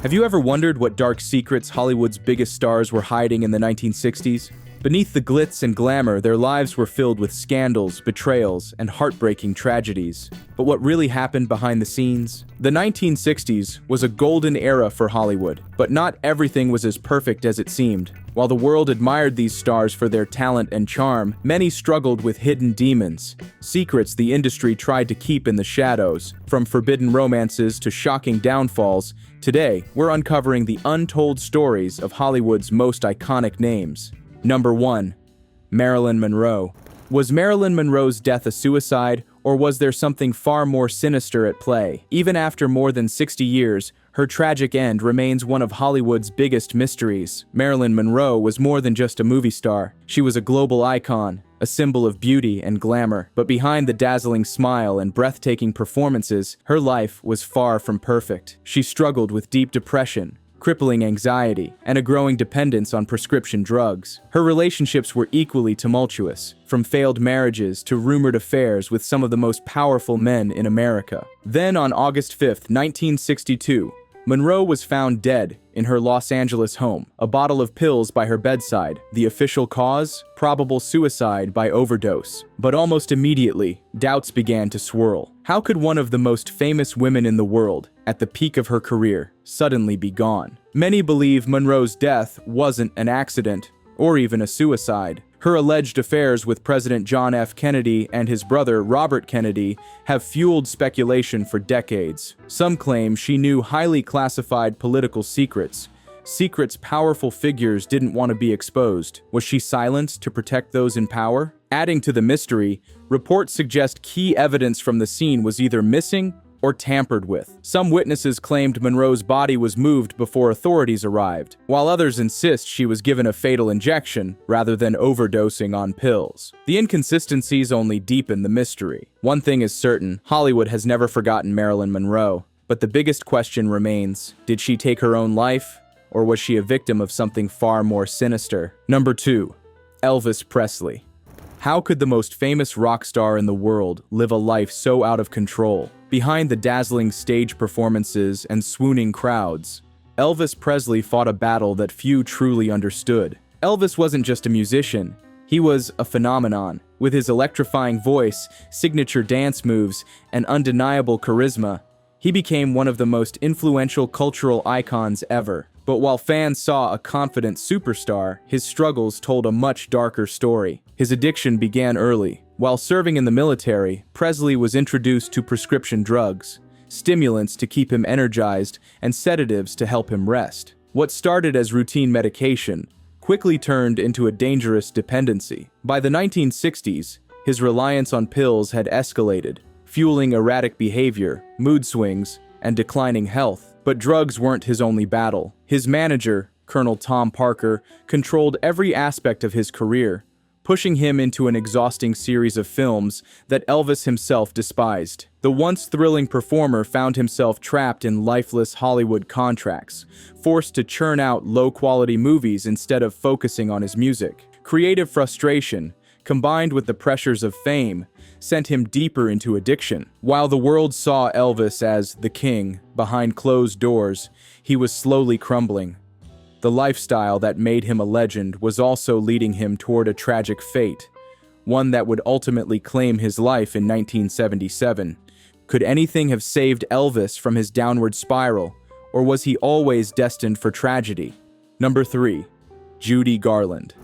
Have you ever wondered what dark secrets Hollywood's biggest stars were hiding in the 1960s? Beneath the glitz and glamour, their lives were filled with scandals, betrayals, and heartbreaking tragedies. But what really happened behind the scenes? The 1960s was a golden era for Hollywood, but not everything was as perfect as it seemed. While the world admired these stars for their talent and charm, many struggled with hidden demons, secrets the industry tried to keep in the shadows. From forbidden romances to shocking downfalls, today we're uncovering the untold stories of Hollywood's most iconic names. Number 1. Marilyn Monroe. Was Marilyn Monroe's death a suicide, or was there something far more sinister at play? Even after more than 60 years, her tragic end remains one of Hollywood's biggest mysteries. Marilyn Monroe was more than just a movie star. She was a global icon, a symbol of beauty and glamour. But behind the dazzling smile and breathtaking performances, her life was far from perfect. She struggled with deep depression, crippling anxiety, and a growing dependence on prescription drugs. Her relationships were equally tumultuous, from failed marriages to rumored affairs with some of the most powerful men in America. Then on August 5, 1962, Monroe was found dead in her Los Angeles home, a bottle of pills by her bedside. The official cause? Probable suicide by overdose. But almost immediately, doubts began to swirl. How could one of the most famous women in the world, at the peak of her career, suddenly be gone? Many believe Monroe's death wasn't an accident, or even a suicide. Her alleged affairs with President John F. Kennedy and his brother Robert Kennedy have fueled speculation for decades. Some claim she knew highly classified political secrets powerful figures didn't want to be exposed. Was she silenced to protect those in power? Adding to the mystery, reports suggest key evidence from the scene was either missing or tampered with. Some witnesses claimed Monroe's body was moved before authorities arrived, while others insist she was given a fatal injection rather than overdosing on pills. The inconsistencies only deepen the mystery. One thing is certain, Hollywood has never forgotten Marilyn Monroe. But the biggest question remains, did she take her own life, or was she a victim of something far more sinister? Number 2. Elvis Presley. How could the most famous rock star in the world live a life so out of control? Behind the dazzling stage performances and swooning crowds, Elvis Presley fought a battle that few truly understood. Elvis wasn't just a musician, he was a phenomenon. With his electrifying voice, signature dance moves, and undeniable charisma, he became one of the most influential cultural icons ever. But while fans saw a confident superstar, his struggles told a much darker story. His addiction began early. While serving in the military, Presley was introduced to prescription drugs, stimulants to keep him energized, and sedatives to help him rest. What started as routine medication quickly turned into a dangerous dependency. By the 1960s, his reliance on pills had escalated, fueling erratic behavior, mood swings, and declining health. But drugs weren't his only battle. His manager, Colonel Tom Parker, controlled every aspect of his career, pushing him into an exhausting series of films that Elvis himself despised. The once thrilling performer found himself trapped in lifeless Hollywood contracts, forced to churn out low-quality movies instead of focusing on his music. Creative frustration, combined with the pressures of fame, sent him deeper into addiction. While the world saw Elvis as the king behind closed doors, he was slowly crumbling. The lifestyle that made him a legend was also leading him toward a tragic fate, one that would ultimately claim his life in 1977. Could anything have saved Elvis from his downward spiral, or was he always destined for tragedy? Number 3. Judy Garland.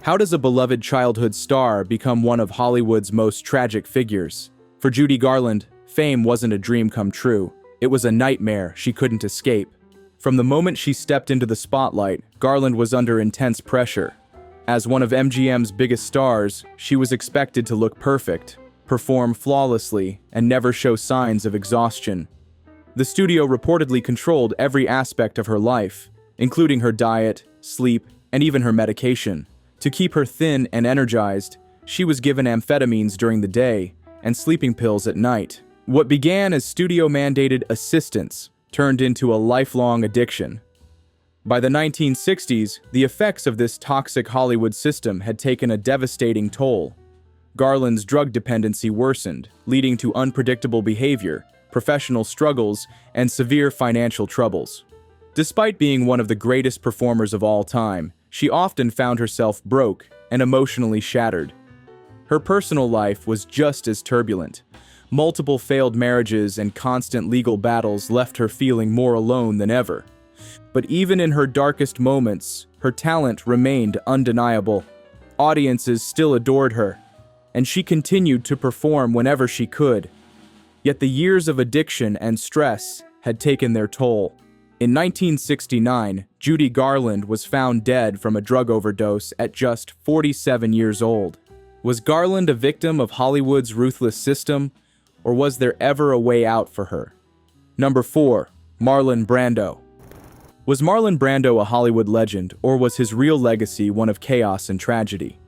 How does a beloved childhood star become one of Hollywood's most tragic figures? For Judy Garland, fame wasn't a dream come true. It was a nightmare she couldn't escape. From the moment she stepped into the spotlight, Garland was under intense pressure. As one of MGM's biggest stars, she was expected to look perfect, perform flawlessly, and never show signs of exhaustion. The studio reportedly controlled every aspect of her life, including her diet, sleep, and even her medication. To keep her thin and energized, she was given amphetamines during the day and sleeping pills at night. What began as studio-mandated assistance turned into a lifelong addiction. By the 1960s, the effects of this toxic Hollywood system had taken a devastating toll. Garland's drug dependency worsened, leading to unpredictable behavior, professional struggles, and severe financial troubles. Despite being one of the greatest performers of all time, she often found herself broke and emotionally shattered. Her personal life was just as turbulent. Multiple failed marriages and constant legal battles left her feeling more alone than ever. But even in her darkest moments, her talent remained undeniable. Audiences still adored her, and she continued to perform whenever she could. Yet the years of addiction and stress had taken their toll. In 1969, Judy Garland was found dead from a drug overdose at just 47 years old. Was Garland a victim of Hollywood's ruthless system, or was there ever a way out for her? Number 4. Marlon Brando. Was Marlon Brando a Hollywood legend, or was his real legacy one of chaos and tragedy?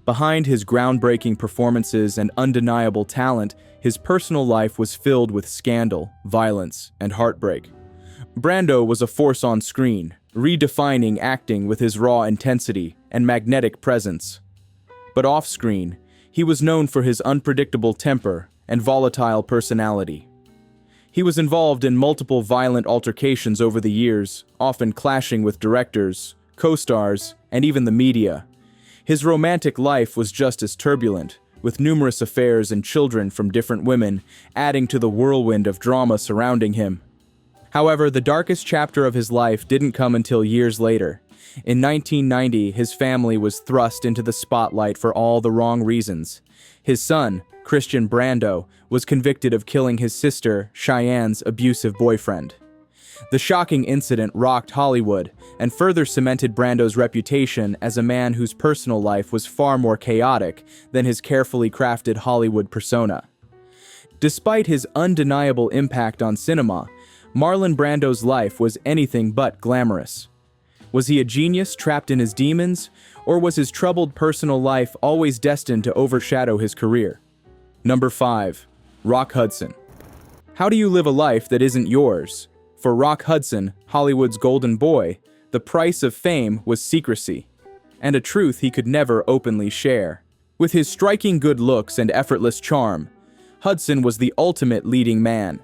Behind his groundbreaking performances and undeniable talent, his personal life was filled with scandal, violence, and heartbreak. Brando was a force on screen, redefining acting with his raw intensity and magnetic presence. But off-screen, he was known for his unpredictable temper and volatile personality. He was involved in multiple violent altercations over the years, often clashing with directors, co-stars, and even the media. His romantic life was just as turbulent, with numerous affairs and children from different women, adding to the whirlwind of drama surrounding him. However, the darkest chapter of his life didn't come until years later. In 1990, his family was thrust into the spotlight for all the wrong reasons. His son, Christian Brando, was convicted of killing his sister, Cheyenne's abusive boyfriend. The shocking incident rocked Hollywood and further cemented Brando's reputation as a man whose personal life was far more chaotic than his carefully crafted Hollywood persona. Despite his undeniable impact on cinema, Marlon Brando's life was anything but glamorous. Was he a genius trapped in his demons, or was his troubled personal life always destined to overshadow his career? Number 5. Rock Hudson. How do you live a life that isn't yours? For Rock Hudson, Hollywood's golden boy, the price of fame was secrecy, and a truth he could never openly share. With his striking good looks and effortless charm, Hudson was the ultimate leading man.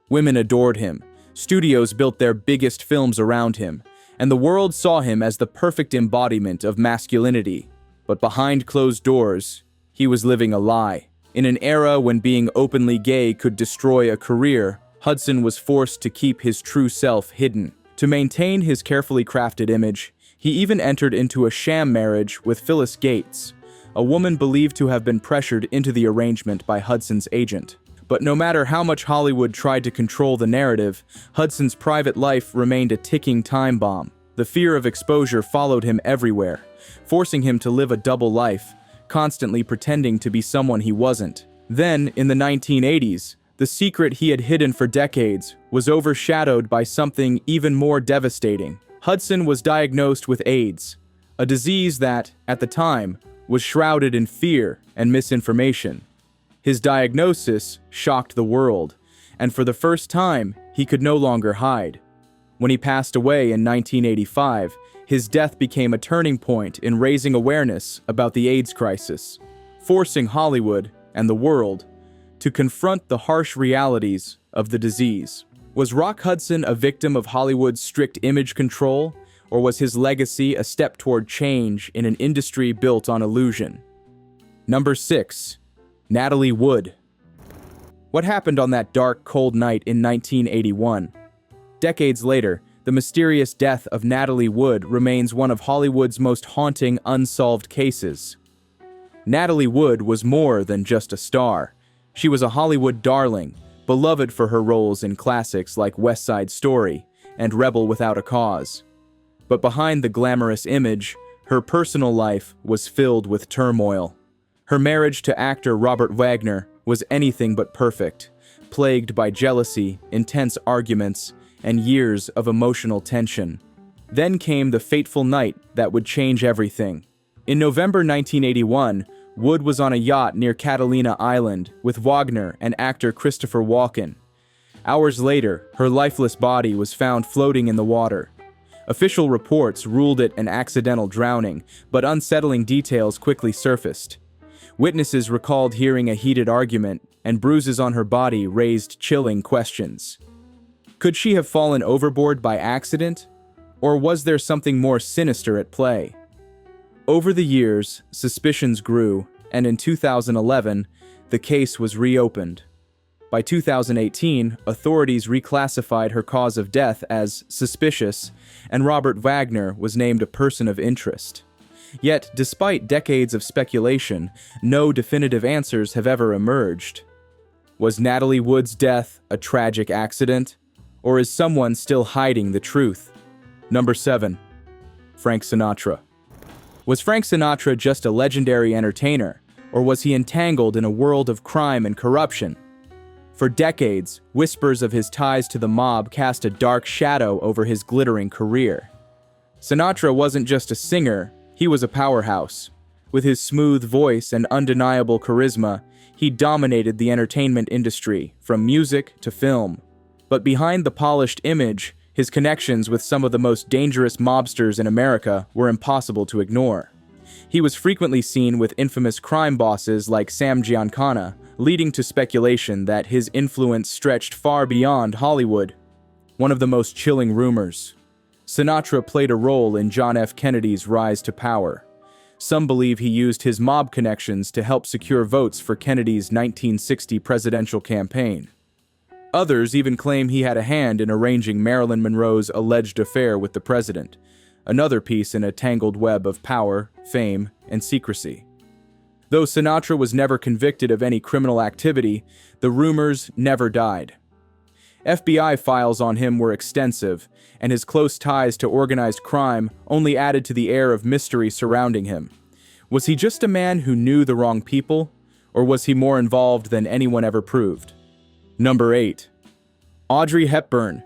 Women adored him, studios built their biggest films around him, and the world saw him as the perfect embodiment of masculinity. But behind closed doors, he was living a lie. In an era when being openly gay could destroy a career, Hudson was forced to keep his true self hidden. To maintain his carefully crafted image, he even entered into a sham marriage with Phyllis Gates, a woman believed to have been pressured into the arrangement by Hudson's agent. But no matter how much Hollywood tried to control the narrative, Hudson's private life remained a ticking time bomb. The fear of exposure followed him everywhere, forcing him to live a double life, constantly pretending to be someone he wasn't. Then, in the 1980s, the secret he had hidden for decades was overshadowed by something even more devastating. Hudson was diagnosed with AIDS, a disease that, at the time, was shrouded in fear and misinformation. His diagnosis shocked the world, and for the first time, he could no longer hide. When he passed away in 1985, his death became a turning point in raising awareness about the AIDS crisis, forcing Hollywood and the world to confront the harsh realities of the disease. Was Rock Hudson a victim of Hollywood's strict image control, or was his legacy a step toward change in an industry built on illusion? Number 6. Natalie Wood. What happened on that dark, cold night in 1981? Decades later, the mysterious death of Natalie Wood remains one of Hollywood's most haunting unsolved cases. Natalie Wood was more than just a star. She was a Hollywood darling, beloved for her roles in classics like West Side Story and Rebel Without a Cause. But behind the glamorous image, her personal life was filled with turmoil. Her marriage to actor Robert Wagner was anything but perfect, plagued by jealousy, intense arguments, and years of emotional tension. Then came the fateful night that would change everything. In November 1981, Wood was on a yacht near Catalina Island with Wagner and actor Christopher Walken. Hours later, her lifeless body was found floating in the water. Official reports ruled it an accidental drowning, but unsettling details quickly surfaced. Witnesses recalled hearing a heated argument, and bruises on her body raised chilling questions. Could she have fallen overboard by accident? Or was there something more sinister at play? Over the years, suspicions grew, and in 2011, the case was reopened. By 2018, authorities reclassified her cause of death as suspicious, and Robert Wagner was named a person of interest. Yet, despite decades of speculation, no definitive answers have ever emerged. Was Natalie Wood's death a tragic accident? Or is someone still hiding the truth? Number 7. Frank Sinatra. Was Frank Sinatra just a legendary entertainer, or was he entangled in a world of crime and corruption? For decades, whispers of his ties to the mob cast a dark shadow over his glittering career. Sinatra wasn't just a singer, he was a powerhouse. With his smooth voice and undeniable charisma, he dominated the entertainment industry, from music to film. But behind the polished image, his connections with some of the most dangerous mobsters in America were impossible to ignore. He was frequently seen with infamous crime bosses like Sam Giancana, leading to speculation that his influence stretched far beyond Hollywood. One of the most chilling rumors: Sinatra played a role in John F. Kennedy's rise to power. Some believe he used his mob connections to help secure votes for Kennedy's 1960 presidential campaign. Others even claim he had a hand in arranging Marilyn Monroe's alleged affair with the president, another piece in a tangled web of power, fame, and secrecy. Though Sinatra was never convicted of any criminal activity, the rumors never died. FBI files on him were extensive, and his close ties to organized crime only added to the air of mystery surrounding him. Was he just a man who knew the wrong people, or was he more involved than anyone ever proved? Number 8. Audrey Hepburn.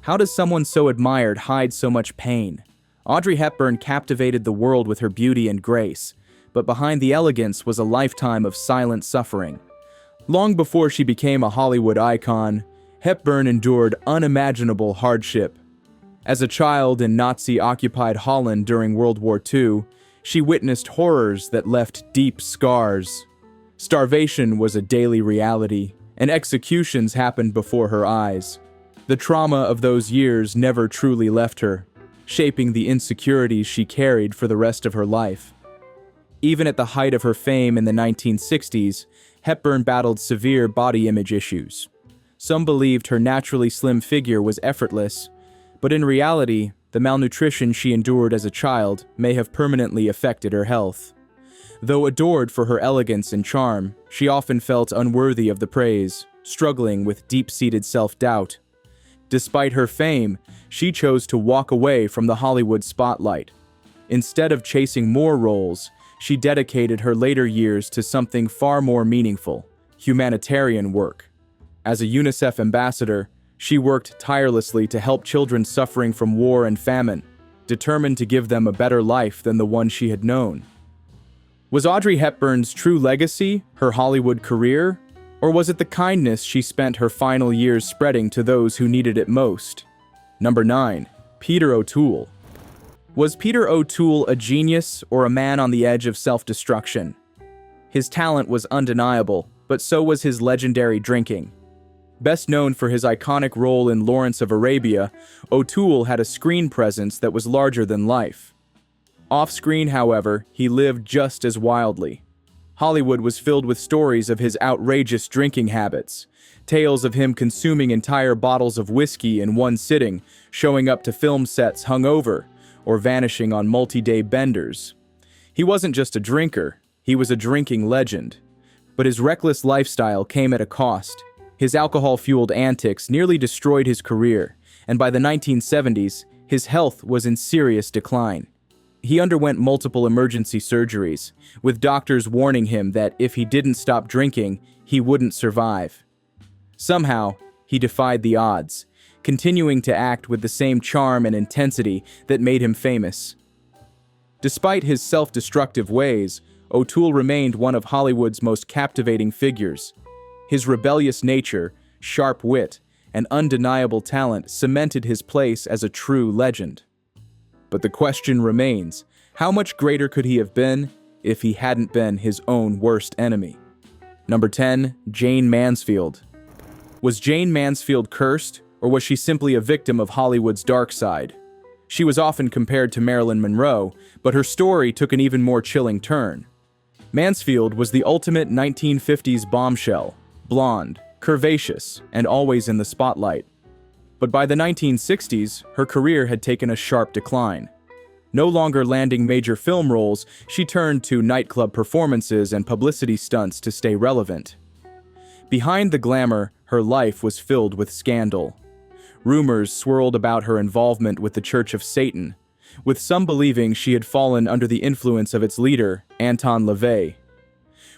How does someone so admired hide so much pain? Audrey Hepburn captivated the world with her beauty and grace, but behind the elegance was a lifetime of silent suffering. Long before she became a Hollywood icon, Hepburn endured unimaginable hardship. As a child in Nazi-occupied Holland during World War II, she witnessed horrors that left deep scars. Starvation was a daily reality, and executions happened before her eyes. The trauma of those years never truly left her, shaping the insecurities she carried for the rest of her life. Even at the height of her fame in the 1960s, Hepburn battled severe body image issues. Some believed her naturally slim figure was effortless, but in reality, the malnutrition she endured as a child may have permanently affected her health. Though adored for her elegance and charm, she often felt unworthy of the praise, struggling with deep-seated self-doubt. Despite her fame, she chose to walk away from the Hollywood spotlight. Instead of chasing more roles, she dedicated her later years to something far more meaningful: humanitarian work. As a UNICEF ambassador, she worked tirelessly to help children suffering from war and famine, determined to give them a better life than the one she had known. Was Audrey Hepburn's true legacy her Hollywood career, or was it the kindness she spent her final years spreading to those who needed it most? Number 9. Peter O'Toole. Was Peter O'Toole a genius or a man on the edge of self-destruction? His talent was undeniable, but so was his legendary drinking. Best known for his iconic role in Lawrence of Arabia, O'Toole had a screen presence that was larger than life. Off-screen, however, he lived just as wildly. Hollywood was filled with stories of his outrageous drinking habits, tales of him consuming entire bottles of whiskey in one sitting, showing up to film sets hungover, or vanishing on multi-day benders. He wasn't just a drinker, he was a drinking legend. But his reckless lifestyle came at a cost. His alcohol-fueled antics nearly destroyed his career, and by the 1970s, his health was in serious decline. He underwent multiple emergency surgeries, with doctors warning him that if he didn't stop drinking, he wouldn't survive. Somehow, he defied the odds, continuing to act with the same charm and intensity that made him famous. Despite his self-destructive ways, O'Toole remained one of Hollywood's most captivating figures. His rebellious nature, sharp wit, and undeniable talent cemented his place as a true legend. But the question remains, how much greater could he have been if he hadn't been his own worst enemy? Number 10. Jayne Mansfield. Was Jayne Mansfield cursed, Or was she simply a victim of Hollywood's dark side? She was often compared to Marilyn Monroe, but her story took an even more chilling turn. Mansfield was the ultimate 1950s bombshell, blonde, curvaceous, and always in the spotlight. But by the 1960s, her career had taken a sharp decline. No longer landing major film roles, she turned to nightclub performances and publicity stunts to stay relevant. Behind the glamour, her life was filled with scandal. Rumors swirled about her involvement with the Church of Satan, with some believing she had fallen under the influence of its leader, Anton LaVey.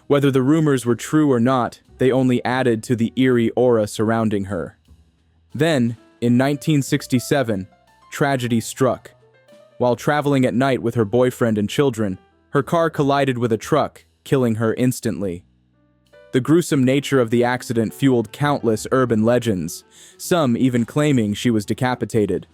Whether the rumors were true or not, they only added to the eerie aura surrounding her. Then, in 1967, tragedy struck. While traveling at night with her boyfriend and children, her car collided with a truck, killing her instantly. The gruesome nature of the accident fueled countless urban legends, some even claiming she was decapitated.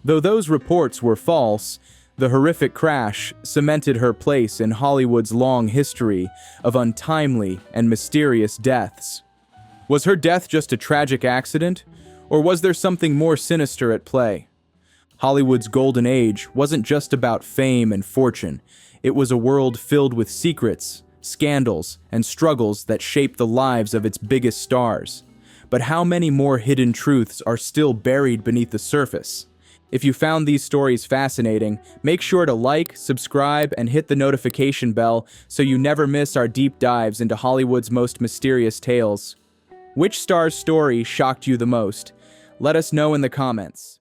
Though those reports were false, the horrific crash cemented her place in Hollywood's long history of untimely and mysterious deaths. Was her death just a tragic accident, or was there something more sinister at play? Hollywood's golden age wasn't just about fame and fortune. It was a world filled with secrets, scandals, and struggles that shaped the lives of its biggest stars. But how many more hidden truths are still buried beneath the surface? If you found these stories fascinating, make sure to like, subscribe, and hit the notification bell so you never miss our deep dives into Hollywood's most mysterious tales. Which star's story shocked you the most? Let us know in the comments.